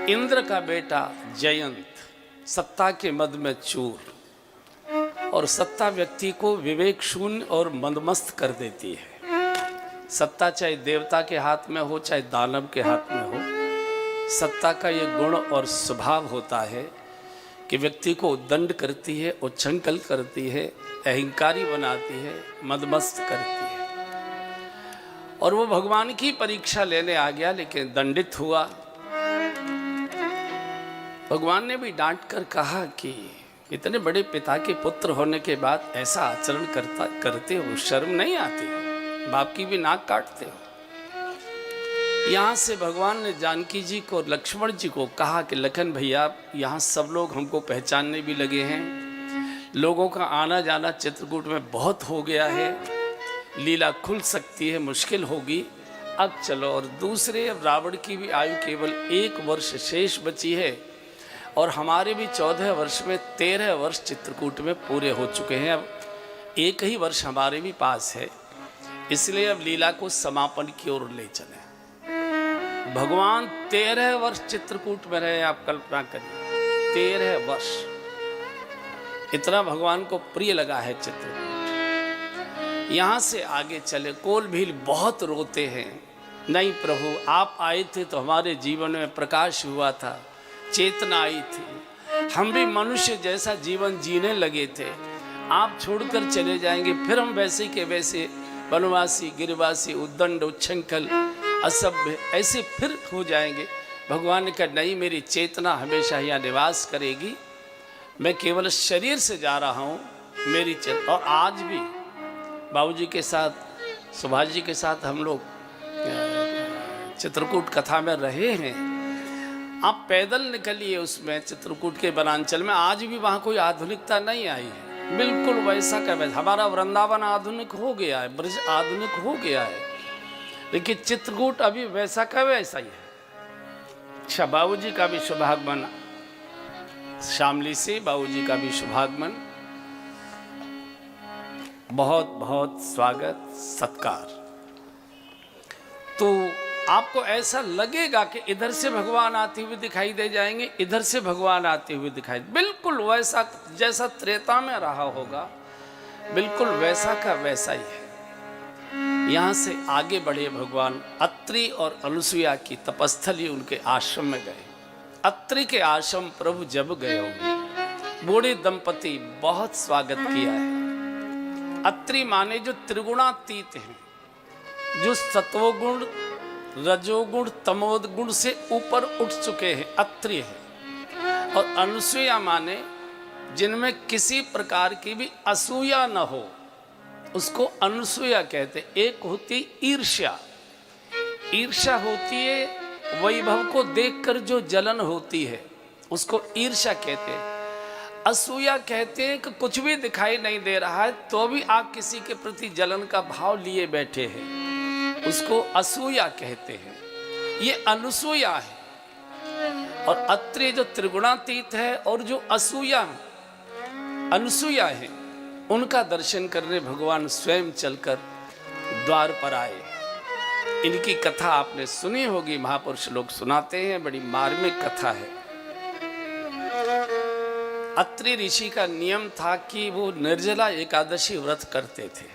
इंद्र का बेटा जयंत सत्ता के मद में चूर, और सत्ता व्यक्ति को विवेक शून्य और मंदमस्त कर देती है। सत्ता चाहे देवता के हाथ में हो चाहे दानव के हाथ में हो, सत्ता का ये गुण और स्वभाव होता है कि व्यक्ति को उद्दंड करती है, उच्छृंखल करती है, अहंकारी बनाती है, मदमस्त करती है। और वो भगवान की परीक्षा लेने आ गया, लेकिन दंडित हुआ। भगवान ने भी डांट कर कहा कि इतने बड़े पिता के पुत्र होने के बाद ऐसा आचरण करते हो, शर्म नहीं आती? बाप की भी नाक काटते हो। यहाँ से भगवान ने जानकी जी को, लक्ष्मण जी को कहा कि लखन भैया, यहाँ सब लोग हमको पहचानने भी लगे हैं, लोगों का आना जाना चित्रकूट में बहुत हो गया है, लीला खुल सकती है, मुश्किल होगी, अब चलो। और दूसरे, अब रावण की भी आयु केवल 1 वर्ष शेष बची है, और हमारे भी 14 वर्ष में 13 वर्ष चित्रकूट में पूरे हो चुके हैं। अब 1 ही वर्ष हमारे भी पास है, इसलिए अब लीला को समापन की ओर ले चले। भगवान 13 वर्ष चित्रकूट में रहे, आप कल्पना करिए, 13 वर्ष। इतना भगवान को प्रिय लगा है चित्रकूट। यहाँ से आगे चले, कोल भील बहुत रोते हैं, नहीं प्रभु आप आए थे तो हमारे जीवन में प्रकाश हुआ था, चेतना आई थी, हम भी मनुष्य जैसा जीवन जीने लगे थे, आप छोड़कर चले जाएंगे, फिर हम वैसे के वैसे वनवासी, गिरवासी, उद्दंड, उच्छृंखल, असभ्य ऐसे फिर हो जाएंगे। भगवान ने कहा नहीं, मेरी चेतना हमेशा यहाँ निवास करेगी, मैं केवल शरीर से जा रहा हूँ, मेरी चेतना। और आज भी बाबूजी के साथ, सुभाष जी के साथ हम लोग चित्रकूट कथा में रहे हैं। आप पैदल निकलिए उसमें, चित्रकूट के वनांचल में, आज भी वहाँ कोई आधुनिकता नहीं आई है, बिल्कुल वैसा का वैसा। हमारा वृंदावन आधुनिक हो गया है, ब्रज आधुनिक हो गया है, लेकिन चित्रकूट अभी वैसा का वैसा ही है। अच्छा, बाबूजी का भी शुभागमन शामली से, बाबूजी का भी शुभागमन, बहुत बहुत स्वागत सत्कार। तो आपको ऐसा लगेगा कि इधर से भगवान आते हुए दिखाई दे जाएंगे, इधर से भगवान आते हुए दिखाई, बिल्कुल वैसा जैसा त्रेता में रहा होगा, बिल्कुल वैसा का वैसा ही है। यहाँ से आगे बढ़े भगवान अत्रि और अनुसुईया की तपस्थली, उनके आश्रम में गए। अत्रि के आश्रम प्रभु जब गए होंगे, बूढ़े दंपति बहुत स्वागत किया है। अत्रि माने जो त्रिगुणातीत हैं, जो सत्वगुण, रजोगुण, तमोगुण से ऊपर उठ चुके हैं, अत्रि है। और अनुसूया माने जिनमें किसी प्रकार की भी असूया न हो, उसको अनुसूया कहते। एक होती ईर्ष्या, ईर्ष्या होती है वैभव को देखकर जो जलन होती है, उसको ईर्ष्या कहते हैं। असूया कहते हैं कि कुछ भी दिखाई नहीं दे रहा है तो भी आप किसी के प्रति जलन का भाव लिए बैठे हैं, उसको असूया कहते हैं। ये अनुसूया है। और अत्रि जो त्रिगुणातीत है और जो असूया अनुसूया है, उनका दर्शन करने भगवान स्वयं चलकर द्वार पर आए। इनकी कथा आपने सुनी होगी, महापुरुष लोग सुनाते हैं, बड़ी मार्मिक कथा है। अत्रि ऋषि का नियम था कि वो निर्जला एकादशी व्रत करते थे,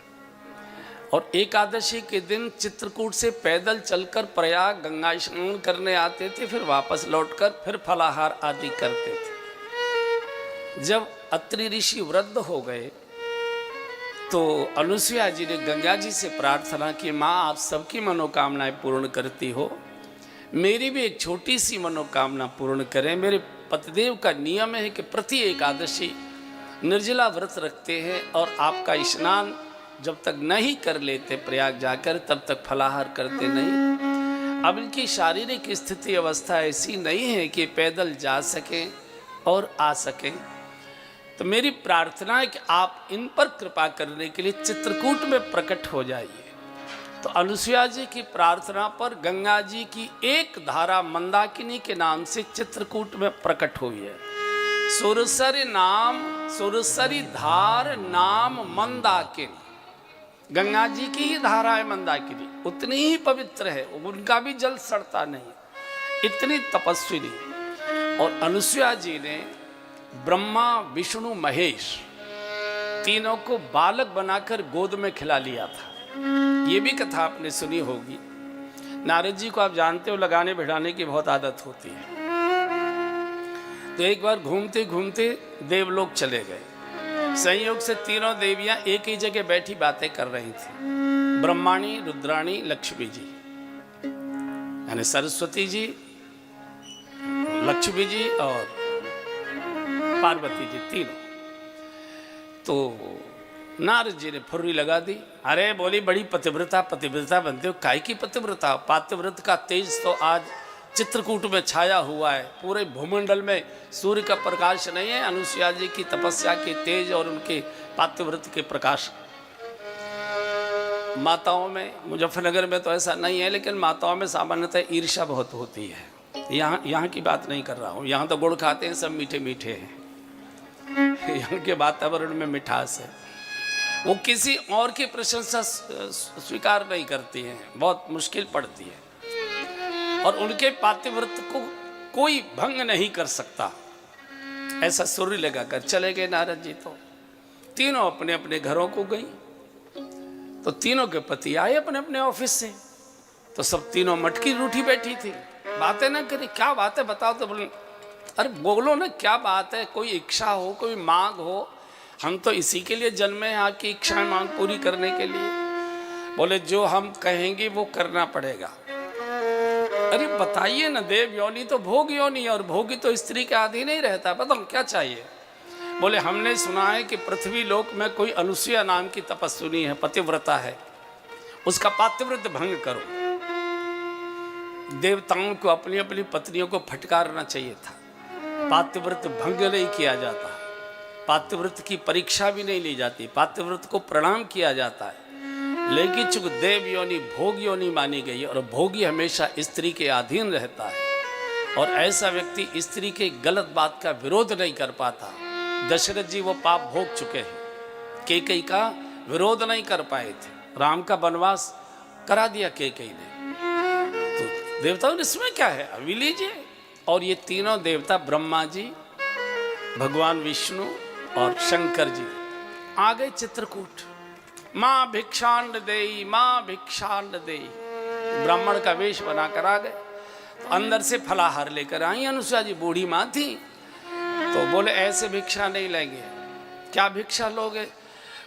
और एकादशी के दिन चित्रकूट से पैदल चलकर प्रयाग गंगा स्नान करने आते थे, फिर वापस लौटकर फिर फलाहार आदि करते थे। जब अत्रि ऋषि वृद्ध हो गए तो अनुसूया जी ने गंगा जी से प्रार्थना की, माँ आप सबकी मनोकामनाएं पूर्ण करती हो, मेरी भी एक छोटी सी मनोकामना पूर्ण करें। मेरे पतिदेव का नियम है कि प्रति एकादशी निर्जला व्रत रखते हैं, और आपका स्नान जब तक नहीं कर लेते प्रयाग जाकर, तब तक फलाहार करते नहीं। अब इनकी शारीरिक स्थिति अवस्था ऐसी नहीं है कि पैदल जा सकें और आ सकें, तो मेरी प्रार्थना है कि आप इन पर कृपा करने के लिए चित्रकूट में प्रकट हो जाइए। तो अनुसूया जी की प्रार्थना पर गंगा जी की एक धारा मंदाकिनी के नाम से चित्रकूट में प्रकट हुई है। सुरसरी धार नाम मंदाकिनी, गंगा जी की ही धारा है मंदाकिनी, उतनी ही पवित्र है, उनका भी जल सड़ता नहीं, इतनी तपस्विनी। और अनुसुईया जी ने ब्रह्मा विष्णु महेश तीनों को बालक बनाकर गोद में खिला लिया था। ये भी कथा आपने सुनी होगी। नारद जी को आप जानते हो लगाने बिठाने की बहुत आदत होती है। तो एक बार घूमते घूमते देवलोक चले गए। संयोग से तीनों देवियां एक ही जगह बैठी बातें कर रही थी, ब्रह्माणी, रुद्राणी, लक्ष्मी जी, यानी सरस्वती जी, लक्ष्मी जी और पार्वती जी तीनों। तो नारद जी ने फुर्री लगा दी। अरे बोली बड़ी पतिव्रता पतिव्रता बनते हो, काय की पतिव्रता? पातिव्रत का तेज तो आज चित्रकूट में छाया हुआ है, पूरे भूमंडल में सूर्य का प्रकाश नहीं है। अनुसुईया जी की तपस्या के तेज और उनके पातिव्रत के प्रकाश। माताओं में, मुजफ्फरनगर में तो ऐसा नहीं है, लेकिन माताओं में सामान्यतः ईर्ष्या बहुत होती है। यहाँ की बात नहीं कर रहा हूँ, यहाँ तो गुड़ खाते हैं, सब मीठे मीठे हैं। यहाँ के वातावरण में मिठास है। वो किसी और की प्रशंसा स्वीकार नहीं करती हैं, बहुत मुश्किल पड़ती है। और उनके पातिव्रत को कोई भंग नहीं कर सकता। ऐसा सूर्य लगाकर चले गए नारद जी। तो तीनों अपने अपने घरों को गई। तो तीनों के पति आए अपने अपने ऑफिस से। तो सब तीनों मटकी रूठी बैठी थी, बातें ना करी। क्या बात है बताओ? तो बोले अरे बोलो ना, क्या बात है? कोई इच्छा हो, कोई मांग हो, हम तो इसी के लिए जन्मे हैं, आपकी इच्छाएं मांग पूरी करने के लिए। बोले जो हम कहेंगे वो करना पड़ेगा। अरे बताइए ना, देव योनि तो भोग योनि, और भोगी तो स्त्री के आधीन नहीं रहता, बताओ क्या चाहिए? बोले हमने सुना है कि पृथ्वी लोक में कोई अनुसुईया नाम की तपस्विनी है, पतिव्रता है, उसका पातिव्रत भंग करो। देवताओं को अपनी अपनी पत्नियों को फटकारना चाहिए था। पातिव्रत भंग नहीं किया जाता, पातिव्रत की परीक्षा भी नहीं ली जाती, पातिव्रत को प्रणाम किया जाता है। लेकिन चूंकि देव योनि भोग योनि मानी गई, और भोगी हमेशा स्त्री के अधीन रहता है, और ऐसा व्यक्ति स्त्री के गलत बात का विरोध नहीं कर पाता। दशरथ जी वो पाप भोग चुके हैं, कैकेयी का विरोध नहीं कर पाए थे, राम का वनवास करा दिया कैकेयी ने। तो देवताओं ने इसमें क्या है, अभी लीजिए। और ये तीनों देवता ब्रह्मा जी, भगवान विष्णु और शंकर जी आ गए चित्रकूट। माँ भिक्षांड देई, माँ भिक्षांड देई, ब्राह्मण का वेश बनाकर आ गए। तो अंदर से फलाहार लेकर आई अनुसुईया जी, बूढ़ी माँ थी। तो बोले ऐसे भिक्षा नहीं लेंगे। क्या भिक्षा लोगे?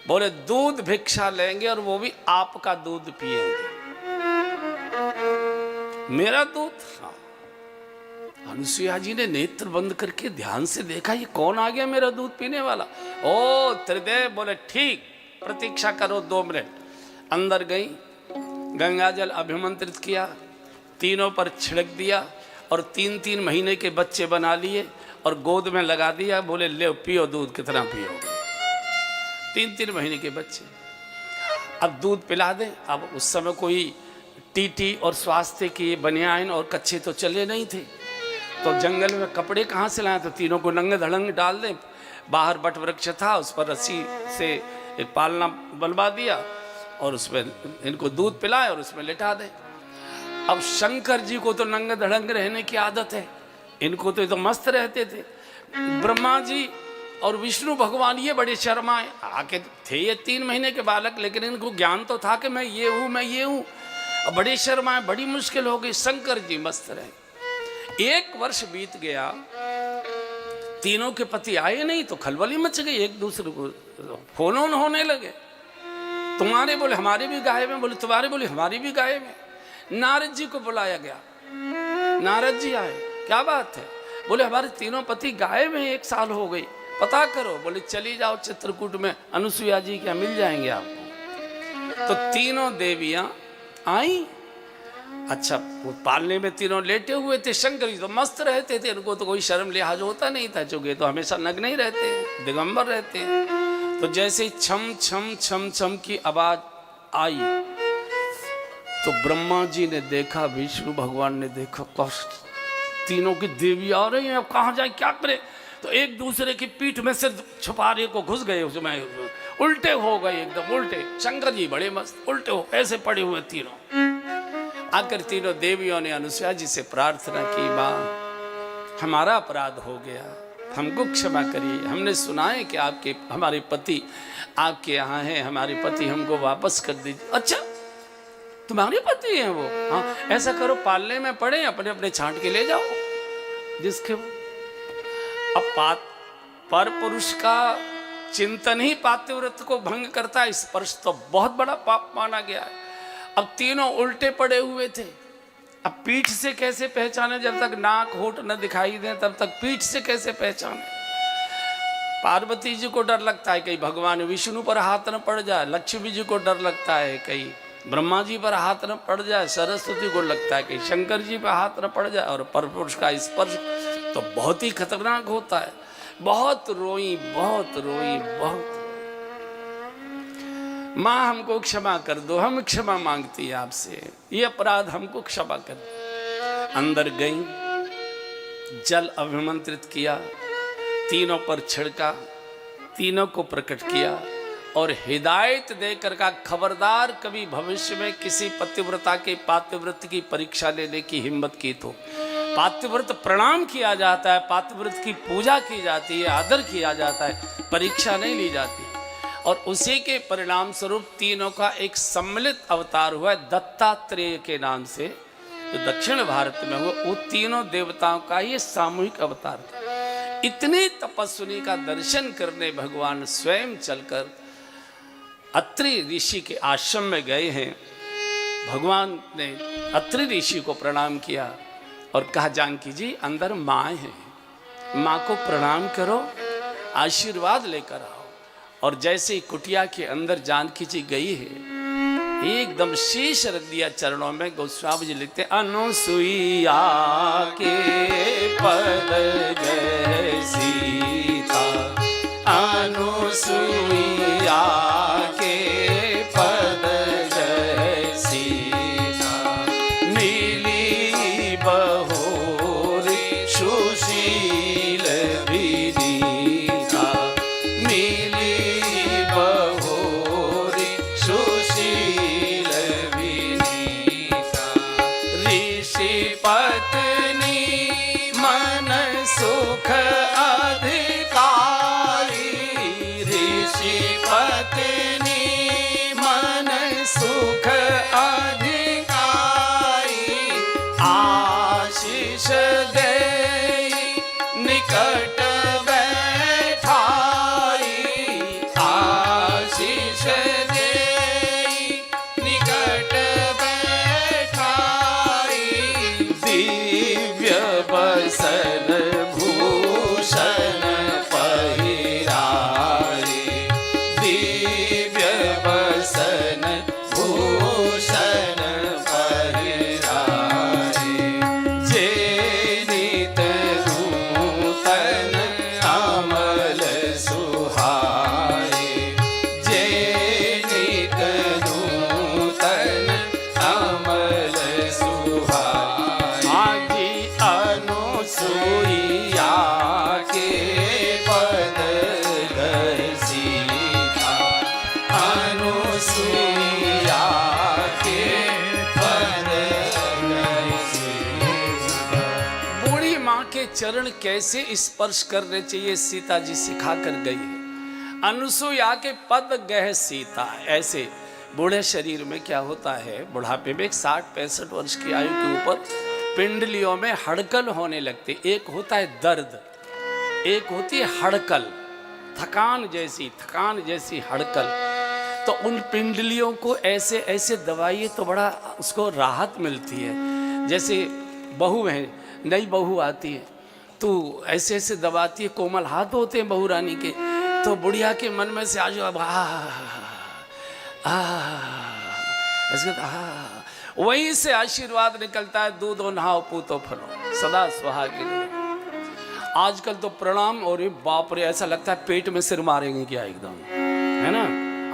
बोले दूध भिक्षा लेंगे, और वो भी आपका दूध पिएंगे। मेरा दूध? हाँ। अनुसुईया जी ने नेत्र बंद करके ध्यान से देखा, ये कौन आ गया मेरा दूध पीने वाला? ओ त्रिदेव। बोले ठीक, प्रतीक्षा करो 2 मिनट। अंदर गई, गंगाजल अभिमंत्रित किया, तीनों पर छिड़क दिया, और 3-3 महीने के बच्चे बना लिए और गोद में लगा दिया। बोले ले पियो दूध, कितना पियोगे? 3-3 महीने के बच्चे। अब दूध पिला दें। अब उस समय कोई टीटी और स्वास्थ्य की बनियान और कच्छे तो चले नहीं थे, तो जंगल में कपड़े कहाँ से लाए? तो तीनों को नंगे धड़ंग डाल दें। बाहर बट वृक्ष था, उस पर रस्सी से एक पालना बनवा दिया, और उसमें इनको दूध पिलाए और उसमें लिटा दे। अब शंकर जी को तो नंगे धड़ंग रहने की आदत है, इनको तो मस्त रहते थे। ब्रह्मा जी और विष्णु भगवान ये बड़े शर्माए। आके थे ये 3 महीने के बालक, लेकिन इनको ज्ञान तो था कि मैं ये हूँ, मैं ये हूँ। अब बड़े शर्माए, बड़ी मुश्किल हो गई। शंकर जी मस्त रहे। 1 वर्ष बीत गया, तीनों के पति आए नहीं, तो खलबली मच गई। एक दूसरे को फोन ऑन होने लगे। तुम्हारे बोले हमारी भी गायब है, बोले तुम्हारे बोले हमारी भी गायब है। नारद जी को बुलाया गया, नारद जी आए, क्या बात है? बोले हमारे तीनों पति गायब हैं, 1 साल हो गई, पता करो। बोले चली जाओ चित्रकूट में, अनुसुईया जी क्या मिल जाएंगे आपको। तो तीनों देवियां आई। अच्छा, वो पालने में तीनों लेटे हुए थे। शंकर जी तो मस्त रहते थे, इनको तो कोई शर्म लिहाज होता नहीं था, चूंकि तो हमेशा नग्न ही रहते हैं, दिगंबर रहते हैं। तो जैसे ही छम छम छम छम की आवाज आई, तो ब्रह्मा जी ने देखा, विष्णु भगवान ने देखा, कष्ट तीनों की देवी आ रही हैं, अब कहाँ जाए, क्या करे? तो एक दूसरे की पीठ में सिर छुपाने को घुस गए, उसमें उल्टे हो गए, एकदम उल्टे। शंकर जी बड़े मस्त उल्टे हो ऐसे पड़े हुए तीनों। आकर तीनों देवियों ने अनुसुईया जी से प्रार्थना की, माँ हमारा अपराध हो गया, हमको क्षमा करिए। हमने सुना है कि आपके हमारे पति आपके यहाँ हैं, हमारे पति हमको वापस कर दीजिए। अच्छा, तुम्हारे पति हैं वो? हाँ, ऐसा करो, पालने में पड़े, अपने अपने छांट के ले जाओ जिसके वो। अब पर पुरुष का चिंतन ही पातिव्रत को भंग करता है। स्पर्श तो बहुत बड़ा पाप माना गया है। अब तीनों उल्टे पड़े हुए थे। अब पीठ से कैसे पहचाने? जब तक नाक होठ न दिखाई दे तब तक पीठ से कैसे पहचाने? पार्वती जी को डर लगता है कहीं भगवान विष्णु पर हाथ न पड़ जाए, लक्ष्मी जी को डर लगता है कहीं ब्रह्मा जी पर हाथ न पड़ जाए, सरस्वती को लगता है कहीं शंकर जी पर हाथ न पड़ जाए। और परपुरुष का स्पर्श तो बहुत ही खतरनाक होता है। बहुत रोई, बहुत रोई, बहुत। माँ हमको क्षमा कर दो, हम क्षमा मांगती है आपसे, ये अपराध हमको क्षमा कर दो। अंदर गई, जल अभिमंत्रित किया, तीनों पर छिड़का, तीनों को प्रकट किया और हिदायत देकर का खबरदार कभी भविष्य में किसी पतिव्रता के पातिव्रत की परीक्षा लेने की हिम्मत की तो पातिव्रत प्रणाम किया जाता है, पातिव्रत की पूजा की जाती है, आदर किया जाता है, परीक्षा नहीं ली जाती। और उसी के परिणाम स्वरूप तीनों का एक सम्मिलित अवतार हुआ है दत्तात्रेय के नाम से, जो दक्षिण भारत में हुआ। वो तीनों देवताओं का ये सामूहिक अवतार था। इतने तपस्विनी का दर्शन करने भगवान स्वयं चलकर अत्रि ऋषि के आश्रम में गए हैं। भगवान ने अत्रि ऋषि को प्रणाम किया और कहा, जानकी जी अंदर माँ है, माँ को प्रणाम करो, आशीर्वाद लेकर आओ। और जैसे ही कुटिया के अंदर जानकी जी गई है, एकदम शीश रख दिया चरणों में। गोस्वामी जी लिखते, अनुसुईया के पद गए सीता, अनुसुईया के पद गए सीता, मिली बहोरी सुशील विनीता, मिली बहोरी सुशील विनीता, ऋषि पत्नी मन सुख अधिकारी, ऋषि पत्नी मन सुख अधिकारी, आशीष दे निकट बैठाई, आशीष दे निकट बैठाई, दिव्य बसन भूषण पहिराए, दिव्य बसन भूषण पहिराए, जे नित नूतन अमल सुहाए, जे नित नूतन अमल सुहाए, आगी अनुसुईया के पद गए सीता, अनुसुईया के पद गए सीता। बूढ़ी माँ के चरण कैसे स्पर्श करने चाहिए सीता जी सिखा कर गई है। अनुसुईया के पद गए सीता, ऐसे बूढ़े शरीर में क्या होता है, बुढ़ापे में 60-65 वर्ष की आयु के ऊपर पिंडलियों में हड़कल होने लगते। एक होता है दर्द, एक होती है हड़कल, थकान जैसी हड़कल। तो उन पिंडलियों को ऐसे ऐसे दबाइए तो बड़ा उसको राहत मिलती है। जैसे बहू है, नई बहू आती है तो ऐसे ऐसे दबाती है, कोमल हाथ होते हैं बहू रानी के, तो बुढ़िया के मन में से आज वहीं से आशीर्वाद निकलता है, दूधो नहाओ पूतो फलो सदा सुहागिन। आजकल तो प्रणाम और बाप रे, ऐसा लगता है पेट में सिर मारेंगे क्या एकदम, है ना।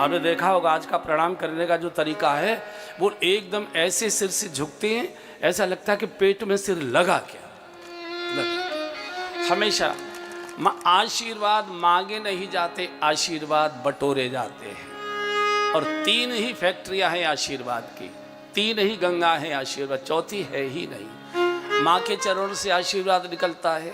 आपने देखा होगा आज का प्रणाम करने का जो तरीका है वो एकदम ऐसे सिर से झुकते हैं, ऐसा लगता है कि पेट में सिर लगा क्या, लगा। हमेशा आशीर्वाद मांगे नहीं जाते, आशीर्वाद बटोरे जाते हैं। और 3 ही फैक्ट्रियां हैं आशीर्वाद की, 3 ही गंगा हैं आशीर्वाद, चौथी है ही नहीं। माँ के चरणों से आशीर्वाद निकलता है,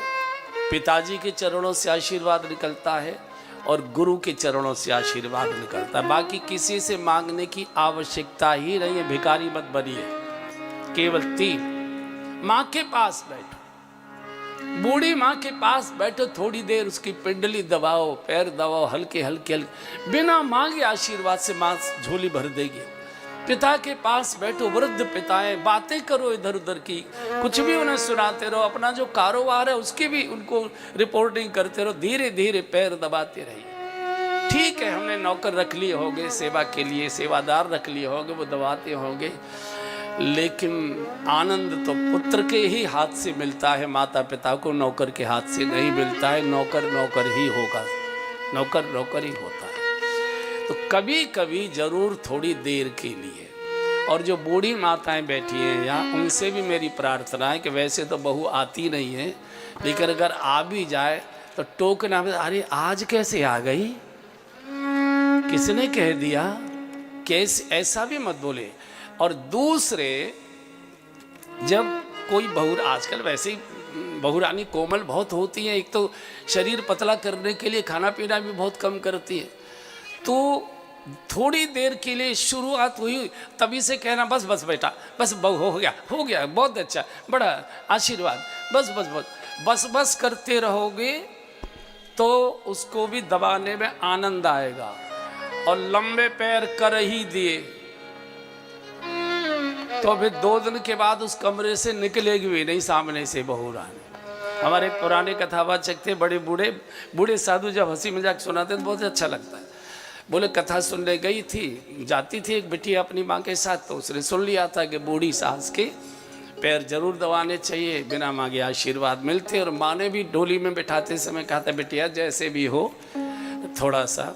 पिताजी के चरणों से आशीर्वाद निकलता है और गुरु के चरणों से आशीर्वाद निकलता है। बाकी किसी से मांगने की आवश्यकता ही नहीं है। भिखारी मत बनिए। केवल 3, माँ के पास बैठो, बूढ़ी माँ के पास बैठो, थोड़ी देर उसकी पिंडली दबाओ, पैर दबाओ, हल्के हल्के, बिना मांगे आशीर्वाद से माँ झोली भर देगी। पिता के पास बैठो, वृद्ध पिताएं, बातें करो इधर उधर की, कुछ भी उन्हें सुनाते रहो, अपना जो कारोबार है उसकी भी उनको रिपोर्टिंग करते रहो, धीरे धीरे पैर दबाते रहिए। ठीक है, हमने नौकर रख लिए होंगे सेवा के लिए, सेवादार रख लिए होंगे, वो दबाते होंगे, लेकिन आनंद तो पुत्र के ही हाथ से मिलता है, माता पिता को नौकर के हाथ से नहीं मिलता है। नौकर नौकर ही होगा, नौकर नौकर ही होता है। तो कभी कभी जरूर थोड़ी देर के लिए, और जो बूढ़ी माताएं बैठी हैं यहाँ, उनसे भी मेरी प्रार्थना है कि वैसे तो बहू आती नहीं है, लेकिन अगर आ भी जाए तो टोकना, अरे आज कैसे आ गई, किसने कह दिया, कैसे, ऐसा भी मत बोले। और दूसरे, जब कोई बहू, आजकल वैसे ही बहुरानी कोमल बहुत होती हैं, एक तो शरीर पतला करने के लिए खाना पीना भी बहुत कम करती है, तो थोड़ी देर के लिए शुरुआत हुई तभी से कहना बस बस बेटा, बस बहू हो गया, बहुत अच्छा, बड़ा आशीर्वाद, बस बस बस बस बस करते रहोगे तो उसको भी दबाने में आनंद आएगा। और लंबे पैर कर ही दिए तो फिर 2 दिन के बाद उस कमरे से निकलेगी भी नहीं सामने से बहू रानी। हमारे पुराने कथावाचक थे, बड़े बूढ़े बूढ़े साधु, जब हंसी मजाक सुनाते तो बहुत अच्छा लगता है। बोले कथा सुनने गई थी, जाती थी एक बिटिया अपनी माँ के साथ, तो उसने सुन लिया था कि बूढ़ी सास के पैर जरूर दबाने चाहिए, बिना मांगे आशीर्वाद मिलते। और माँ ने भी डोली में बिठाते समय कहा था, बिटिया जैसे भी हो थोड़ा सा।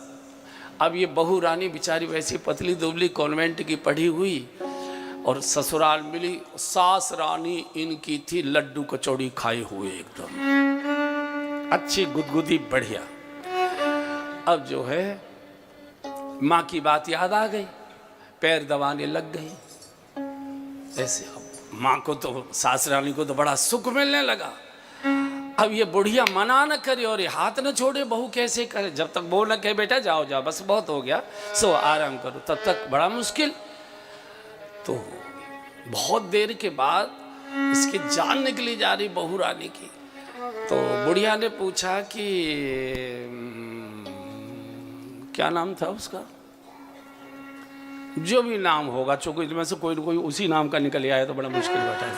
अब ये बहू रानी बेचारी वैसी पतली दुबली कॉन्वेंट की पढ़ी हुई और ससुराल मिली, सास रानी इनकी थी लड्डू कचौड़ी खाए हुए, एकदम अच्छी गुदगुदी बढ़िया। अब जो है माँ की बात याद आ गई, पैर दबाने लग गई ऐसे। अब माँ को तो, सास रानी को तो बड़ा सुख मिलने लगा। अब ये बुढ़िया मना न करे और ये हाथ न छोड़े, बहू कैसे करे, जब तक वो न कहे बेटा जाओ जाओ बस बहुत हो गया, सो आराम करो, तब तक बड़ा मुश्किल। तो बहुत देर के बाद इसकी जान निकली जा रही बहू रानी की। तो बुढ़िया ने पूछा कि क्या नाम था उसका, जो भी नाम होगा, चूंकि इनमें से कोई न कोई उसी नाम का निकल आया तो बड़ा मुश्किल बैठा है।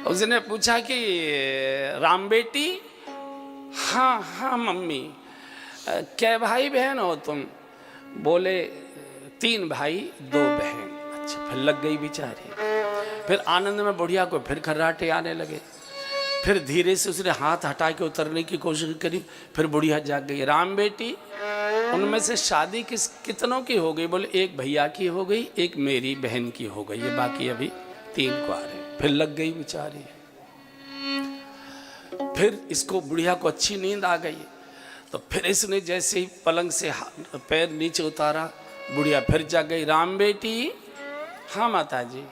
उसने पूछा कि राम बेटी, हाँ हाँ मम्मी, क्या भाई बहन हो तुम? बोले 3 भाई 2 बहन। अच्छा, फिर लग गई बेचारी। फिर आनंद में बुढ़िया को फिर खर्राटे आने लगे। फिर धीरे से उसने हाथ हटा के उतरने की कोशिश करी, फिर बुढ़िया जाग गई। राम बेटी, उनमें से शादी कितनों की हो गई? बोले 1 भैया की हो गई, 1 मेरी बहन की हो गई है, बाकी अभी 3 कुंवारे। फिर लग गई बेचारी। फिर इसको बुढ़िया को अच्छी नींद आ गई, तो फिर इसने जैसे ही पलंग से पैर नीचे उतारा, बुढ़िया फिर जाग गई। राम बेटी, हाँ माता जी,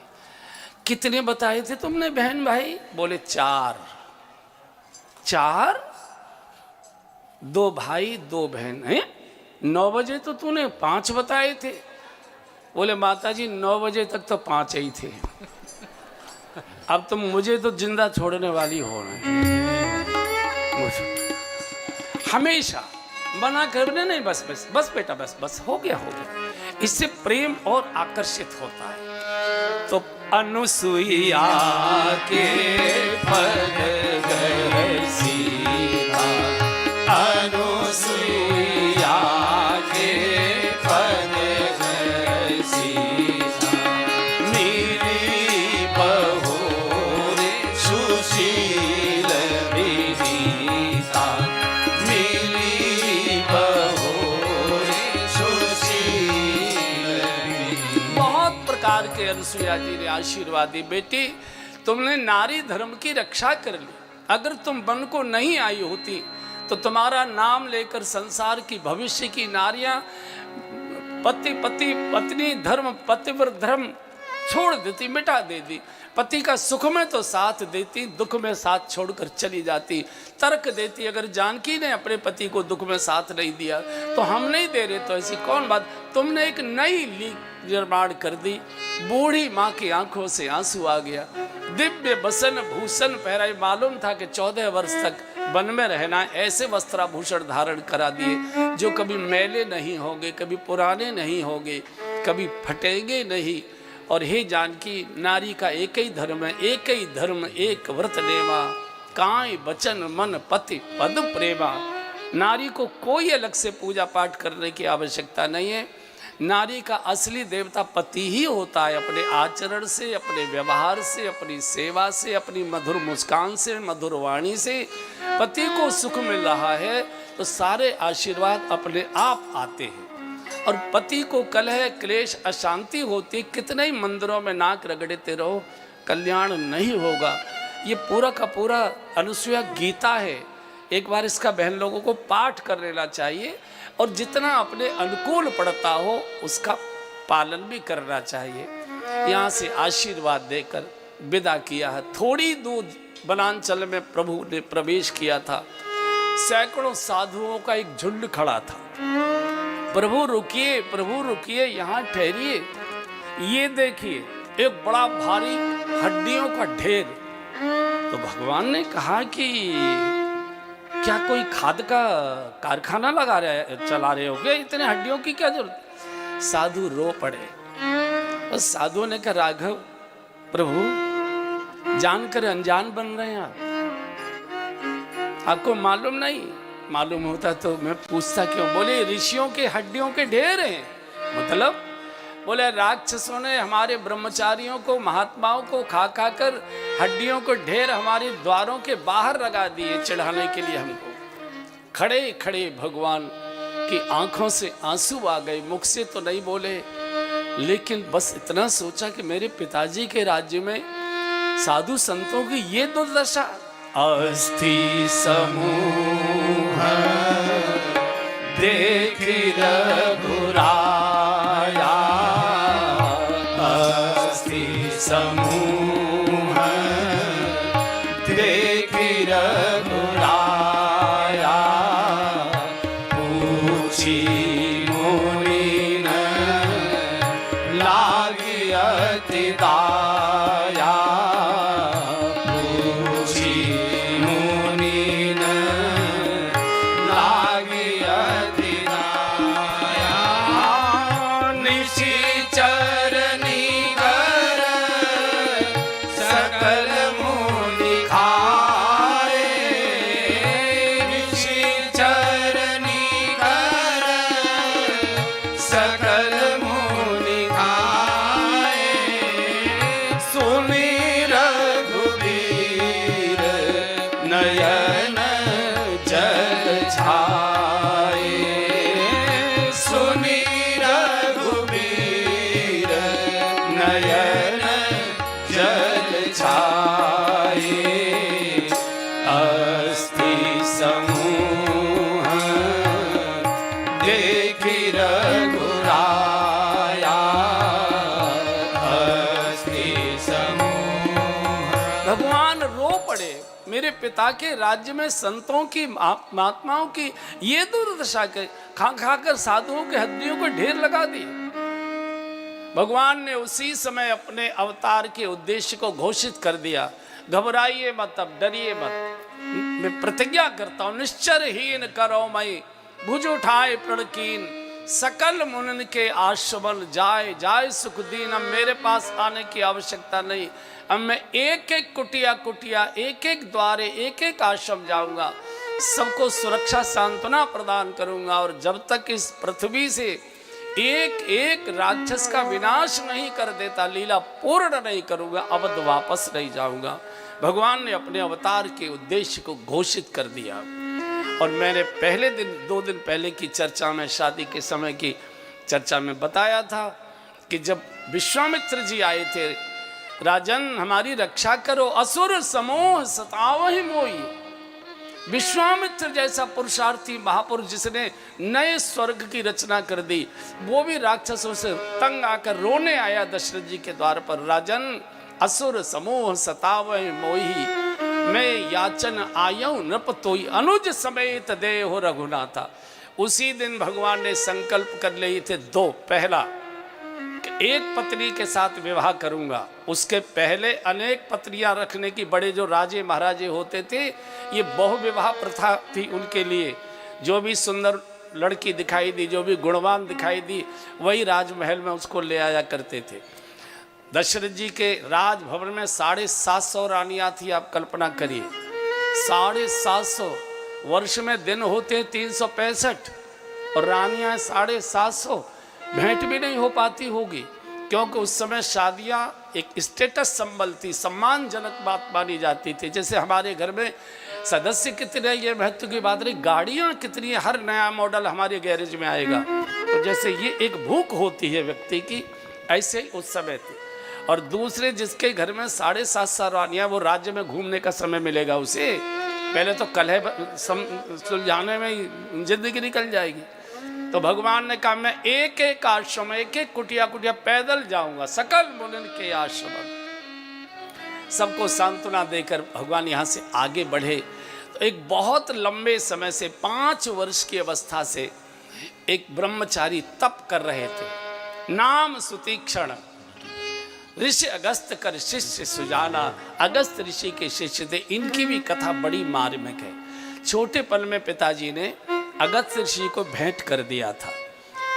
कितने बताए थे तुमने बहन भाई? बोले 4। 4? 2 भाई 2 बहन हैं? 9 बजे तो तूने 5 बताए थे। बोले माता जी 9 बजे तक तो 5 ही थे, अब तुम मुझे तो जिंदा छोड़ने वाली हो रहे। हमेशा बना करने नहीं, बस बस बस बेटा बस बस हो गया हो गया, इससे प्रेम और आकर्षित होता है। तो अनुसुईया के फल गए सीता, अनुसुईया के फल गए सीता, मेरी बहू रे सुशील विनीता, मेरी बहू रे सुशील। बहुत प्रकार के अनुसुईया जी ने आशीर्वाद दी, बेटी तुमने नारी धर्म की रक्षा कर ली। अगर तुम वन को नहीं आई होती तो तुम्हारा नाम लेकर संसार की भविष्य की नारियां पति पति पत्नी धर्म पतिव्रत धर्म छोड़ देती, मिटा देती। पति का सुख में तो साथ देती, दुख में साथ छोड़कर चली जाती। तर्क देती, अगर जानकी ने अपने पति को दुख में साथ नहीं दिया तो हम नहीं दे रहे, तो ऐसी कौन बात। तुमने एक नई लीग निर्माण कर दी। बूढ़ी माँ की आंखों से आंसू आ गया। दिव्य बसन भूषण पहराए, मालूम था कि 14 वर्ष तक वन में रहना, ऐसे वस्त्राभूषण धारण करा दिए जो कभी मैले नहीं होंगे, कभी पुराने नहीं होंगे, कभी फटेंगे नहीं। और हे जानकी, नारी का एक ही धर्म है, एक ही धर्म एक व्रत नेमा, काई वचन मन पति पद प्रेमा। नारी को कोई अलग से पूजा पाठ करने की आवश्यकता नहीं है। नारी का असली देवता पति ही होता है। अपने आचरण से, अपने व्यवहार से, अपनी सेवा से, अपनी मधुर मुस्कान से, मधुर वाणी से पति को सुख मिल रहा है तो सारे आशीर्वाद अपने आप आते हैं। और पति को कलह क्लेश अशांति होती, कितने ही मंदिरों में नाक रगड़ते रहो, कल्याण नहीं होगा। ये पूरा का पूरा अनुसूया गीता है। एक बार इसका बहन लोगों को पाठ कर लेना चाहिए और जितना अपने अनुकूल पड़ता हो उसका पालन भी करना चाहिए। यहाँ से आशीर्वाद देकर विदा किया है। थोड़ी दूर वनांचल में प्रभु ने प्रवेश किया था। सैकड़ों साधुओं का एक झुंड खड़ा था। प्रभु रुकिए, यहाँ ठहरिए। ये देखिए एक बड़ा भारी हड्डियों का ढेर। तो भगवान ने कहा कि क्या कोई खाद का कारखाना चला रहे हो क्या? इतने हड्डियों की क्या जरूरत? साधु रो पड़े। और साधुओं ने कहा, राघव प्रभु जानकर अनजान बन रहे हैं आपको मालूम नहीं? मालूम होता तो मैं पूछता क्यों? बोले ऋषियों के हड्डियों के ढेर हैं। मतलब? बोले राक्षसों ने हमारे ब्रह्मचारियों को, महात्माओं को खा खा कर हड्डियों को ढेर हमारे द्वारों के बाहर लगा दिए चढ़ाने के लिए हमको। खड़े खड़े भगवान की आंखों से आंसू आ गए। मुख से तो नहीं बोले, लेकिन बस इतना सोचा कि मेरे पिताजी के राज्य में साधु संतों की ये दुर्दशा। अस्थि समूह देख रघुराया, अस्थि समूह देख रघुराया, पूछी मुनि न लागी अति दाया, मेरे पिता के राज्य में संतों की, महात्माओं की ये दुर्दशा के खा खा कर साधुओं के हड्डियों को ढेर लगा दिए। भगवान ने उसी समय अपने अवतार के उद्देश्य को घोषित कर दिया। घबराइए मत, अब डरिए मत। मैं प्रतिज्ञा करता हूं, निश्चरहीन करो मई, भुज उठाए प्रणकीन, सकल मुनन के आश्रमन जाए जाए सुख दीन। अब मेरे पास आने की आवश्यकता नहीं। अब मैं एक एक कुटिया कुटिया, एक एक द्वारे, एक एक आश्रम जाऊंगा, सबको सुरक्षा सांत्वना प्रदान करूंगा। और जब तक इस पृथ्वी से एक एक राक्षस का विनाश नहीं कर देता, लीला पूर्ण नहीं करूंगा, अवध वापस नहीं जाऊंगा। भगवान ने अपने अवतार के उद्देश्य को घोषित कर दिया। और मैंने पहले दिन, 2 दिन पहले की चर्चा में, शादी के समय की चर्चा में बताया था कि जब विश्वामित्र जी आए थे, राजन हमारी रक्षा करो, असुर समूह सतावहि मोई। विश्वामित्र जैसा पुरुषार्थी महापुरुष जिसने नए स्वर्ग की रचना कर दी, वो भी राक्षसों से तंग आकर रोने आया दशरथ जी के द्वार पर। राजन असुर समूह सतावै मोही, मैं याचन आयऊ नृप तोई, अनुज समेत देहो रघुनाथा। उसी दिन भगवान ने संकल्प कर लिए थे दो। पहला, एक पत्नी के साथ विवाह करूंगा, उसके पहले अनेक पत्नियां रखने की, बड़े जो राजे महाराजे होते थे ये बहु विवाह प्रथा थी उनके लिए। जो भी सुंदर लड़की दिखाई दी, जो भी गुणवान दिखाई दी, वही राजमहल में उसको ले आया करते थे। दशरथ जी के राजभवन में 750 रानियां थी, आप कल्पना करिए 750। वर्ष में दिन होते 365 और रानियां 750। भेंट भी नहीं हो पाती होगी, क्योंकि उस समय शादियां एक स्टेटस संबल थी, सम्मानजनक बात मानी जाती थी। जैसे हमारे घर में सदस्य कितने, ये महत्व की बात रही, गाड़ियां कितनी, हर नया मॉडल हमारे गैरेज में आएगा। तो जैसे ये एक भूख होती है व्यक्ति की, ऐसे ही उस समय थी। और दूसरे, जिसके घर में 750 रानियां, वो राज्य में घूमने का समय मिलेगा उसे। पहले तो कलह सुलझाने में ही जिंदगी निकल जाएगी। तो भगवान ने कहा मैं एक एक आश्रम, एक एक कुटिया कुटिया पैदल जाऊंगा, सकल मुनिन के आश्रम। सबको सांत्वना देकर भगवान यहाँ से आगे बढ़े। तो एक बहुत लंबे समय से, 5 वर्ष की अवस्था से एक ब्रह्मचारी तप कर रहे थे, नाम सुतीक्षण। ऋषि अगस्त कर शिष्य सुजाना, अगस्त ऋषि के शिष्य थे। इनकी भी कथा बड़ी मार्मिक है। छोटे पल में पिताजी ने अगस्त ऋषि को भेंट कर दिया था।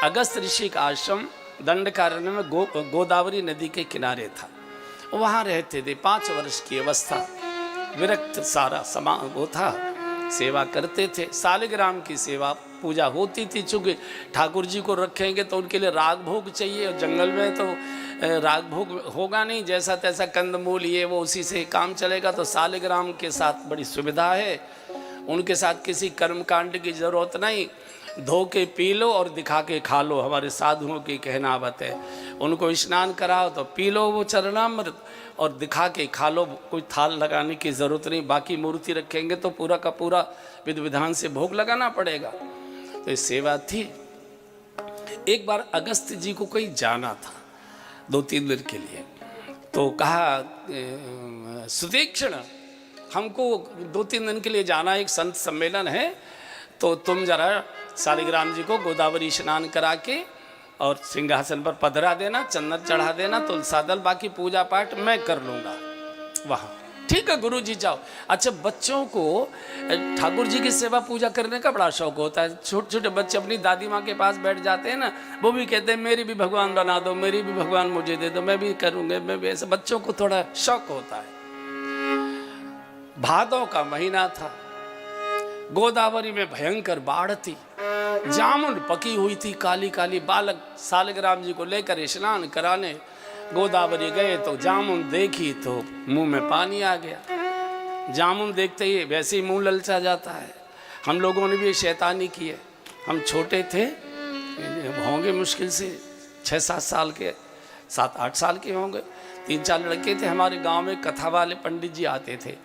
अगस्त ऋषि का आश्रम दंडकारण्य में गोदावरी नदी के किनारे था, वहाँ रहते थे। 5 वर्ष की अवस्था, विरक्त सारा समान वो था, सेवा करते थे। सालिग्राम की सेवा पूजा होती थी। चूँकि ठाकुर जी को रखेंगे तो उनके लिए राग भोग चाहिए, और जंगल में तो राग भोग होगा नहीं, जैसा तैसा कंदमूल ये वो उसी से काम चलेगा। तो सालिग्राम के साथ बड़ी सुविधा है, उनके साथ किसी कर्मकांड की जरूरत नहीं। धो के पी लो और दिखा के खा लो, हमारे साधुओं की कहनावत है। उनको स्नान कराओ तो पी लो वो चरणामृत, और दिखा के खा लो, कोई थाल लगाने की ज़रूरत नहीं। बाकी मूर्ति रखेंगे तो पूरा का पूरा विधि विधान से भोग लगाना पड़ेगा। तो ये सेवा थी। एक बार अगस्त जी को कहीं जाना था 2-3 दिन के लिए, तो कहा सुतीक्षण हमको 2-3 दिन के लिए जाना, एक संत सम्मेलन है, तो तुम जरा सालिग्राम जी को गोदावरी स्नान करा के और सिंहासन पर पधरा देना, चंदन चढ़ा देना, तुलसा दल, बाकी पूजा पाठ मैं कर लूँगा वहाँ। ठीक है गुरु जी जाओ। अच्छा, बच्चों को ठाकुर जी की सेवा पूजा करने का बड़ा शौक होता है। छोटे छोटे बच्चे अपनी दादी माँ के पास बैठ जाते हैं ना, वो भी कहते हैं मेरी भी भगवान बना दो, मेरी भी भगवान मुझे दे दो, मैं भी करूँगा, मैं भी। ऐसे बच्चों को थोड़ा शौक होता है। भादों का महीना था, गोदावरी में भयंकर बाढ़ थी, जामुन पकी हुई थी काली काली। बालक सालिग्राम जी को लेकर स्नान कराने गोदावरी गए तो जामुन देखी तो मुंह में पानी आ गया। जामुन देखते ही वैसे ही मुंह ललचा जाता है। हम लोगों ने भी शैतानी की है। हम छोटे थे, होंगे मुश्किल से 6-7 साल के, 7-8 साल के होंगे। 3-4 लड़के थे हमारे गांव में, कथा वाले पंडित जी आते थे,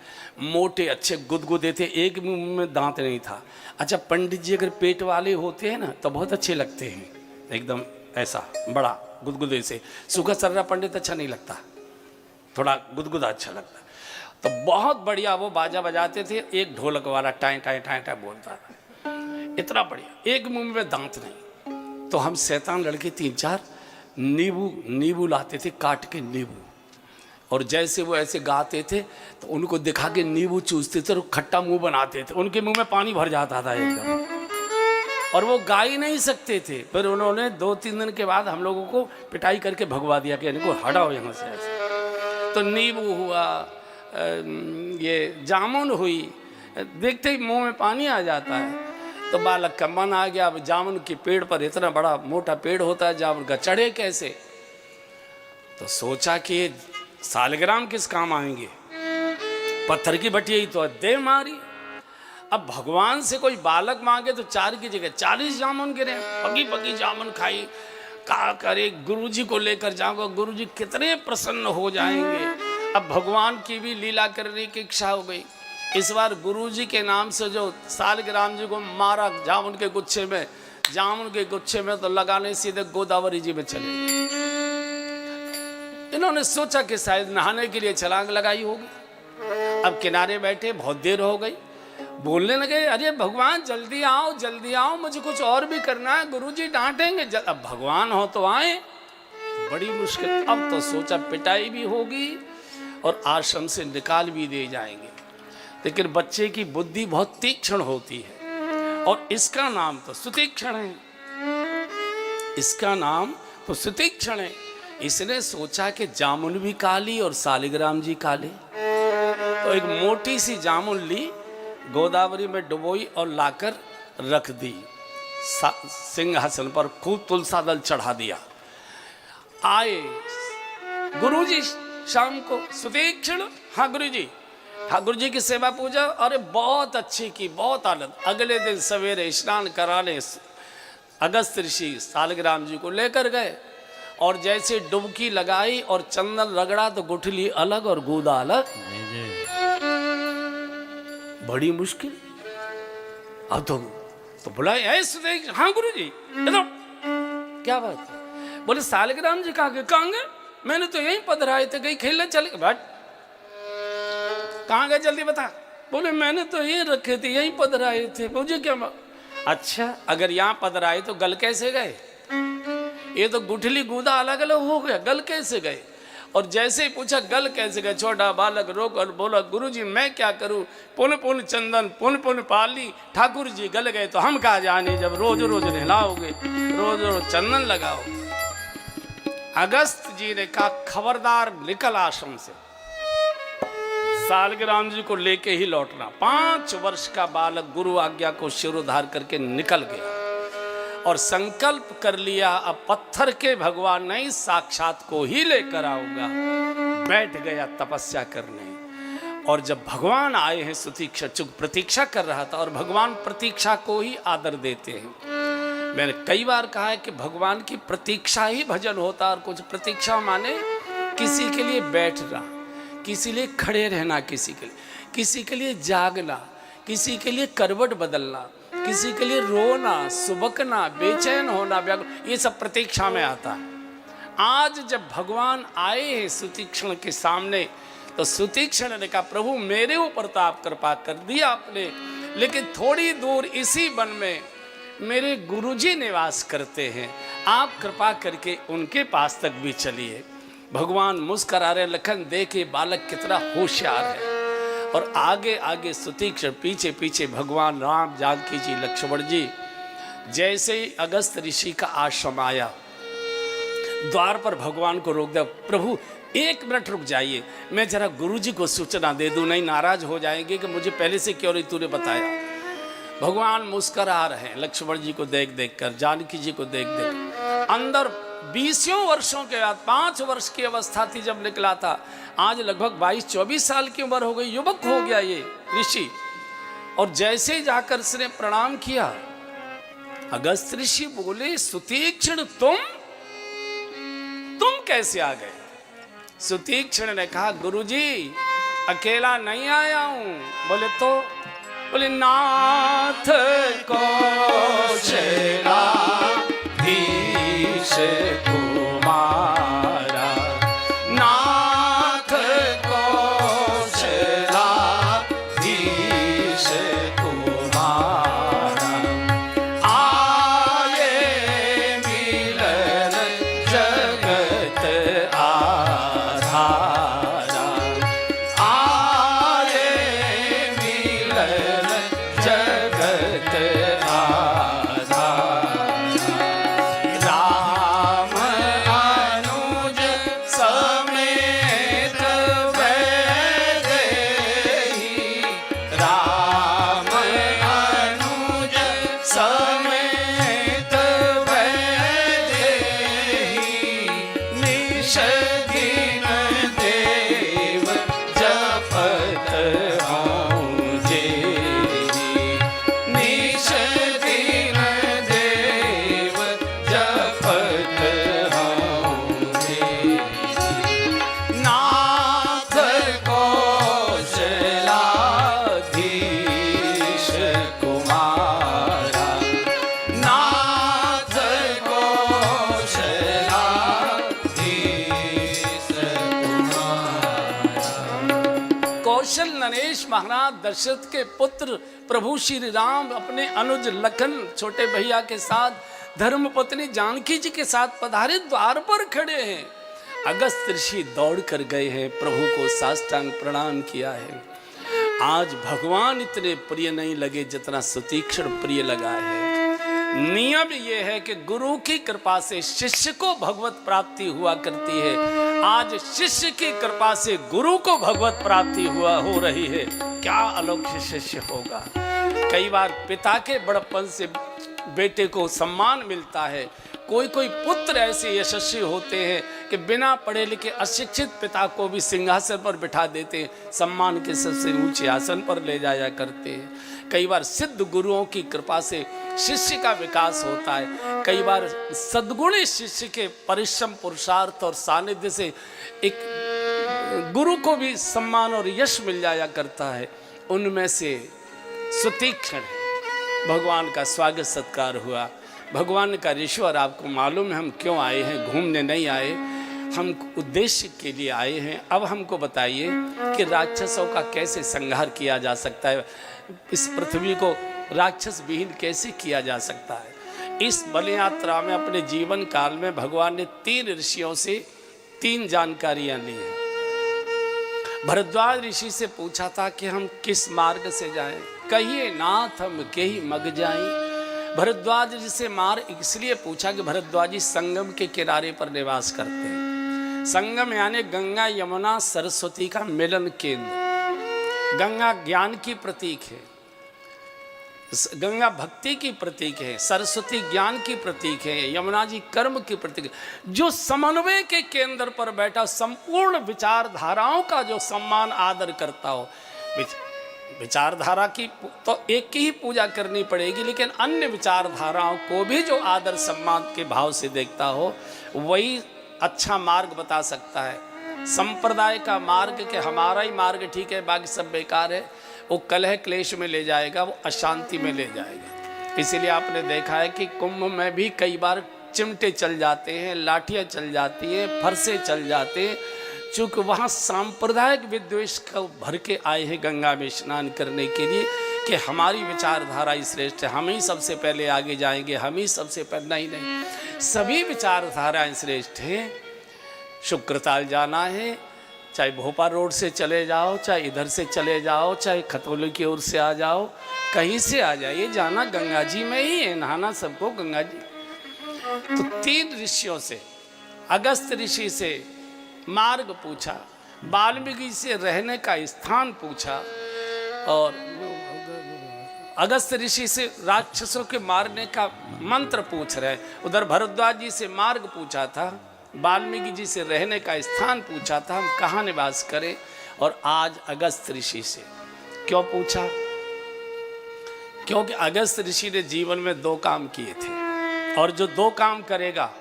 मोटे अच्छे गुदगुदे थे, एक मुंह में दांत नहीं था। अच्छा, पंडित जी अगर पेट वाले होते हैं ना तो बहुत अच्छे लगते हैं, एकदम ऐसा बड़ा गुदगुदे से। सूखा सर्रा पंडित अच्छा नहीं लगता, थोड़ा गुदगुदा अच्छा लगता। तो बहुत बढ़िया वो बाजा बजाते थे, एक ढोलक वाला टाई टाई टाई टाई बोलता था, इतना बढ़िया, एक मुंह में दांत नहीं। तो हम शैतान लड़के 3-4 नींबू लाते थे, काट के नींबू, और जैसे वो ऐसे गाते थे तो उनको दिखा के नींबू चूसते थे और खट्टा मुंह बनाते थे। उनके मुंह में पानी भर जाता था एकदम, और वो गा ही नहीं सकते थे। फिर उन्होंने 2-3 दिन के बाद हम लोगों को पिटाई करके भगवा दिया कि इनको हटाओ यहाँ से ऐसे। तो नींबू हुआ, ये जामुन हुई, देखते ही मुंह में पानी आ जाता है। तो बालक का मन आ गया, अब जामुन के पेड़ पर, इतना बड़ा मोटा पेड़ होता है जामुन का, चढ़े कैसे। तो सोचा कि सालिग्राम किस काम आएंगे, पत्थर की भटिया तो दे मारी। अब भगवान से कोई बालक मांगे तो 4 की जगह 40 जामुन गिरे, पकी पकी जामुन खाई। का करे, गुरुजी को लेकर जाऊंगा, गुरुजी कितने प्रसन्न हो जाएंगे। अब भगवान की भी लीला करने की इच्छा हो गई। इस बार गुरुजी के नाम से जो सालिग्राम जी को मारा जामुन के गुच्छे में, जामुन के गुच्छे में तो लगाने सीधे गोदावरी जी में चले। इन्होंने सोचा कि शायद नहाने के लिए छलांग लगाई होगी। अब किनारे बैठे, बहुत देर हो गई, बोलने लगे, अरे भगवान जल्दी आओ, मुझे कुछ और भी करना है, गुरुजी डांटेंगे। अब भगवान हो तो आए। बड़ी मुश्किल। अब तो सोचा पिटाई भी होगी और आश्रम से निकाल भी दे जाएंगे। लेकिन बच्चे की बुद्धि बहुत तीक्ष्ण होती है और इसका नाम तो सुतीक्ष्ण है, इसका नाम तो सुतीक्ष्ण है। इसने सोचा कि जामुन भी काली और सालिग्राम जी काले। तो एक मोटी सी जामुन ली, गोदावरी में डुबोई और लाकर रख दी सिंहासन पर, खूब तुलसा दल चढ़ा दिया। आए गुरुजी शाम को, सुतीक्ष्ण, हाँ गुरुजी, ठाकुर जी की सेवा पूजा, अरे बहुत अच्छी की, बहुत आनंद। अगले दिन सवेरे स्नान कराने अगस्त ऋषि सालिग्राम जी को लेकर गए और जैसे डुबकी लगाई और चंदन रगड़ा तो गुठली अलग और गूदा अलग। बड़ी मुश्किल। अब तो बुलाए, ऐसे हाँ गुरु जी, क्या बात है? बोले सालिग्राम जी कहाँ गए? मैंने तो यहीं पधराए थे, कहीं खेलने चले। बट कहाँ गए जल्दी बता। बोले मैंने तो यहीं रखे थे, यहीं पधराए थे, मुझे क्या। अच्छा, अगर यहाँ पधराए तो गल कैसे गए? ये तो गुठली गूदा अलग अलग हो गया, गल कैसे गए? और जैसे ही पूछा गल कैसे गए, छोटा बालक रोकर बोला, गुरुजी मैं क्या करूं, पुन पुन चंदन पुन पुन पाली, ठाकुर जी गल गए तो हम कहा जाने, जब रोज रोज नहलाओगे, रोज रोज चंदन लगाओ। अगस्त जी ने कहा खबरदार, निकल आश्रम से, सालिग्राम जी को लेके ही लौटना। 5 वर्ष का बालक गुरु आज्ञा को शिरोधार करके निकल गया और संकल्प कर लिया, अब पत्थर के भगवान नहीं, साक्षात को ही लेकर आऊंगा। बैठ गया तपस्या करने। और जब भगवान आए हैं, सुतीक्षा चुप प्रतीक्षा कर रहा था, और भगवान प्रतीक्षा को ही आदर देते हैं। मैंने कई बार कहा है कि भगवान की प्रतीक्षा ही भजन होता। और कुछ प्रतीक्षा माने किसी के लिए बैठना, किसी लिए खड़े रहना, किसी के लिए जागना, किसी के लिए करवट बदलना, किसी के लिए रोना, सुबकना, बेचैन होना, ये सब प्रतीक्षा में आता है। आज जब भगवान आए हैं सुतीक्षण के सामने, तो सुतीक्षण ने कहा प्रभु मेरे ऊपर तो आप कृपा कर दिया आपने, लेकिन थोड़ी दूर इसी वन में मेरे गुरुजी निवास करते हैं, आप कृपा करके उनके पास तक भी चलिए। भगवान मुस्करा रहे, लखन देखे बालक कितना होशियार है। और आगे आगे सुतीक्षण, पीछे पीछे भगवान राम, जानकी जी, लक्ष्मण जी। जैसे ही अगस्त ऋषि का आश्रम आया, द्वार पर भगवान को रोक दिया, प्रभु 1 मिनट रुक जाइए, मैं जरा गुरुजी को सूचना दे दूं, नहीं नाराज हो जाएंगे कि मुझे पहले से क्यों नहीं तूने बताया। भगवान मुस्करा रहे हैं, लक्ष्मण जी को देख देख कर, जानकी जी को देख देख। अंदर 20 वर्षों के बाद, 5 वर्ष की अवस्था थी जब निकला था, आज लगभग 22-24 साल की उम्र हो गई, युवक हो गया ये ऋषि। और जैसे जाकर उसने प्रणाम किया, अगस्त ऋषि बोले सुतीक्षण तुम कैसे आ गए? सुतीक्षण ने कहा गुरुजी अकेला नहीं आया हूं। बोले तो? बोले नाथ को कुमारा, नाथ को धीश कुमारा, आए मिलन जगत आधारा, आए मिलन जगत आधारा। निश दशरथ के पुत्र प्रभु श्री राम अपने अनुज लखन छोटे भैया के साथ धर्म पत्नी जानकी जी के साथ पधारे, द्वार पर खड़े हैं। अगस्त ऋषि दौड़ कर गए हैं, प्रभु को साष्टांग प्रणाम किया है। आज भगवान इतने प्रिय नहीं लगे जितना सुतीक्षण प्रिय लगा है। नियम यह है कि गुरु की कृपा से शिष्य को भगवत प्राप्ति हुआ करती है। आज शिष्य की कृपा से गुरु को भगवत प्राप्ति हो रही है। क्या अलौकिक शिष्य होगा। कई बार पिता के बड़प्पन से बेटे को सम्मान मिलता है। कोई कोई पुत्र ऐसे यशस्वी होते हैं कि बिना पढ़े लिखे अशिक्षित पिता को भी सिंहासन पर बिठा देते, सम्मान के सबसे ऊंचे आसन पर ले जाया करते हैं। कई बार सिद्ध गुरुओं की कृपा से शिष्य का विकास होता है। कई बार सद्गुणी शिष्य के परिश्रम, पुरुषार्थ और सानिध्य से एक गुरु को भी सम्मान और यश मिल जाया करता है। उनमें से सुतीक्षण भगवान का स्वागत सत्कार हुआ। भगवान का ईश्वर, आपको मालूम है हम क्यों आए हैं, घूमने नहीं आए, हम उद्देश्य के लिए आए हैं। अब हमको बताइए कि राक्षसों का कैसे संहार किया जा सकता है, इस पृथ्वी को राक्षस विहीन कैसे किया जा सकता है। इस बल यात्रा में अपने जीवन काल में भगवान ने 3 ऋषियों से 3 जानकारियां ली हैं। भरद्वाज ऋषि से पूछा था कि हम किस मार्ग से जाएं, कहिए नाथ हम के ही मग जाएं। भरद्वाज जी से मार्ग इसलिए पूछा कि भरद्वाज जी संगम के किनारे पर निवास करते हैं। संगम यानी गंगा यमुना सरस्वती का मिलन केंद्र। गंगा ज्ञान की प्रतीक है, गंगा भक्ति की प्रतीक है, सरस्वती ज्ञान की प्रतीक है, यमुना जी कर्म की प्रतीक है। जो समन्वय के केंद्र पर बैठा, संपूर्ण विचारधाराओं का जो सम्मान आदर करता हो। विचारधारा की तो एक की ही पूजा करनी पड़ेगी, लेकिन अन्य विचारधाराओं को भी जो आदर सम्मान के भाव से देखता हो, वही अच्छा मार्ग बता सकता है। संप्रदाय का मार्ग कि हमारा ही मार्ग ठीक है, बाकी सब बेकार है, वो कलह क्लेश में ले जाएगा, वो अशांति में ले जाएगा। इसीलिए आपने देखा है कि कुंभ में भी कई बार चिमटे चल जाते हैं, लाठियाँ चल जाती हैं, फरसे चल जाते हैं, चूँकि वहाँ सांप्रदायिक विद्वेष को भर के आए हैं गंगा में स्नान करने के लिए कि हमारी विचारधारा ही श्रेष्ठ है, हम ही सबसे पहले आगे जाएंगे, हम ही सबसे पहले। नहीं, सभी विचारधाराएं श्रेष्ठ हैं। शुक्रताल जाना है, चाहे भोपाल रोड से चले जाओ, चाहे इधर से चले जाओ, चाहे खतौली की ओर से आ जाओ, कहीं से आ जाइए, जाना गंगा जी में ही है, नहाना सबको गंगा जी। तो 3 ऋषियों से, अगस्त ऋषि से मार्ग पूछा, वाल्मीकि से रहने का स्थान पूछा, और अगस्त ऋषि से राक्षसों के मारने का मंत्र पूछ रहे। उधर भरद्वाज जी से मार्ग पूछा था, वाल्मीकि जी से रहने का स्थान पूछा था, हम कहाँ निवास करें। और आज अगस्त ऋषि से क्यों पूछा? क्योंकि अगस्त ऋषि ने जीवन में 2 काम किए थे, और जो 2 काम करेगा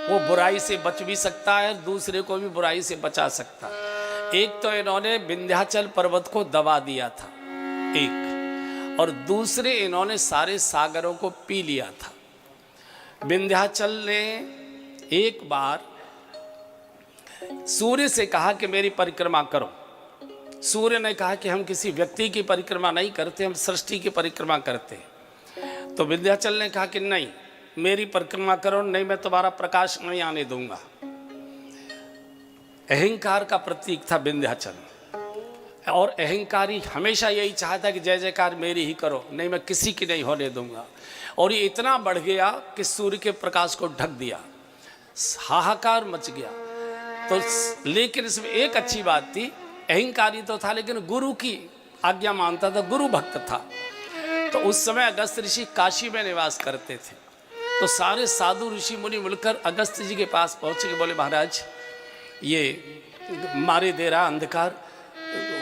वो बुराई से बच भी सकता है, दूसरे को भी बुराई से बचा सकता है। एक तो इन्होंने विंध्याचल पर्वत को दबा दिया था, एक, और दूसरे इन्होंने सारे सागरों को पी लिया था। विंध्याचल ने एक बार सूर्य से कहा कि मेरी परिक्रमा करो। सूर्य ने कहा कि हम किसी व्यक्ति की परिक्रमा नहीं करते, हम सृष्टि की परिक्रमा करते हैं। तो विंध्याचल ने कहा कि नहीं, मेरी परिक्रमा करो, नहीं मैं तुम्हारा प्रकाश नहीं आने दूंगा। अहंकार का प्रतीक था विंध्याचल, और अहंकारी हमेशा यही चाहता कि जय जयकार मेरी ही करो, नहीं मैं किसी की नहीं होने दूंगा। और ये इतना बढ़ गया कि सूर्य के प्रकाश को ढक दिया, हाहाकार मच गया। तो लेकिन इसमें एक अच्छी बात थी, अहंकारी तो था लेकिन गुरु की आज्ञा मानता था, गुरु भक्त था। तो उस समय अगस्त ऋषि काशी में निवास करते थे। तो सारे साधु ऋषि मुनि मिलकर अगस्त जी के पास पहुँचे, बोले महाराज ये मारे दे रहा, अंधकार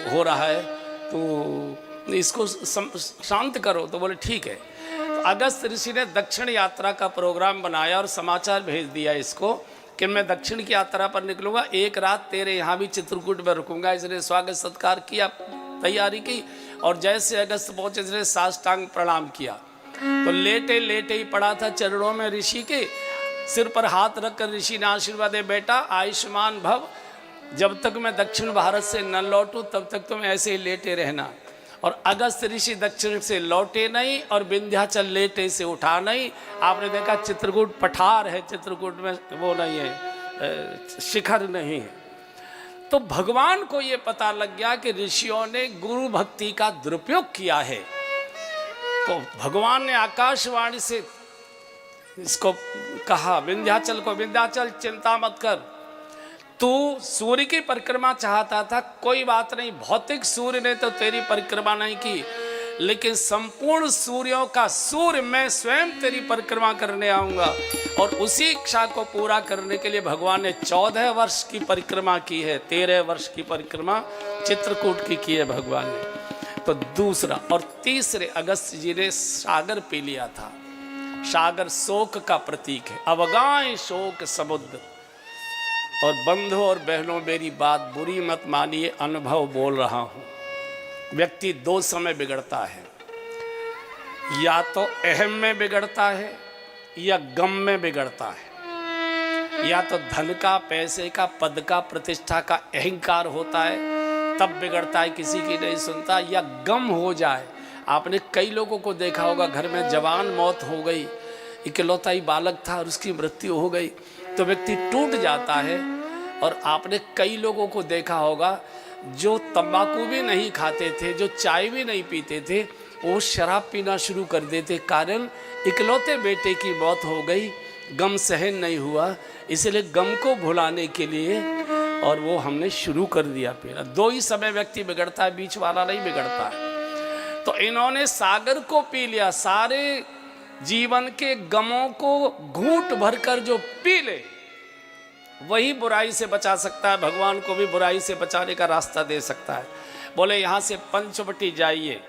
हो रहा है, तो इसको शांत करो। तो बोले ठीक है। तो अगस्त ऋषि ने दक्षिण यात्रा का प्रोग्राम बनाया और समाचार भेज दिया इसको कि मैं दक्षिण की यात्रा पर निकलूंगा, 1 रात तेरे यहाँ भी चित्रकूट में रुकूंगा। इसने स्वागत सत्कार किया, तैयारी की, और जैसे अगस्त पहुंचे इसने साष्टांग प्रणाम किया। तो लेटे लेटे ही पड़ा था चरणों में ऋषि के, सिर पर हाथ रखकर ऋषि ने आशीर्वाद दे, बेटा आयुष्मान भव, जब तक मैं दक्षिण भारत से न लौटूं तब तक तुम ऐसे ही लेटे रहना। और अगस्त ऋषि दक्षिण से लौटे नहीं और विंध्याचल लेटे से उठा नहीं। आपने देखा चित्रकूट पठार है, चित्रकूट में वो नहीं है, शिखर नहीं है। तो भगवान को ये पता लग गया कि ऋषियों ने गुरु भक्ति का दुरुपयोग किया है। तो भगवान ने आकाशवाणी से इसको कहा, विंध्याचल को, विंध्याचल चिंता मत कर, तू सूर्य की परिक्रमा चाहता था, कोई बात नहीं, भौतिक सूर्य ने तो तेरी परिक्रमा नहीं की, लेकिन संपूर्ण सूर्यों का सूर्य मैं स्वयं तेरी परिक्रमा करने आऊंगा। और उसी इच्छा को पूरा करने के लिए भगवान ने 14 वर्ष की परिक्रमा की है, 13 वर्ष की परिक्रमा चित्रकूट की है भगवान ने। तो दूसरा और तीसरे अगस्त जी ने सागर पी लिया था। सागर शोक का प्रतीक है, अवगाए शोक समुद्र। और बंधुओं और बहनों, मेरी बात बुरी मत मानिए, अनुभव बोल रहा हूं। व्यक्ति दो समय बिगड़ता है, या तो अहम में बिगड़ता है या गम में बिगड़ता है। या तो धन का, पैसे का, पद का, प्रतिष्ठा का अहंकार होता है तब बिगड़ता है, किसी की नहीं सुनता, या गम हो जाए। आपने कई लोगों को देखा होगा, घर में जवान मौत हो गई, इकलौता ही बालक था और उसकी मृत्यु हो गई, तो व्यक्ति टूट जाता है। और आपने कई लोगों को देखा होगा जो तंबाकू भी नहीं खाते थे, जो चाय भी नहीं पीते थे, वो शराब पीना शुरू कर देते, कारण इकलौते बेटे की मौत हो गई, गम सहन नहीं हुआ, इसलिए गम को भुलाने के लिए और वो हमने शुरू कर दिया पीना। दो ही समय व्यक्ति बिगड़ता है, बीच वाला नहीं बिगड़ता है। तो इन्होंने सागर को पी लिया, सारे जीवन के गमों को घूंट भरकर जो पी ले वही बुराई से बचा सकता है, भगवान को भी बुराई से बचाने का रास्ता दे सकता है। बोले यहाँ से पंचवटी जाइए,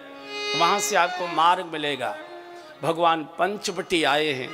वहाँ से आपको मार्ग मिलेगा। भगवान पंचवटी आए हैं,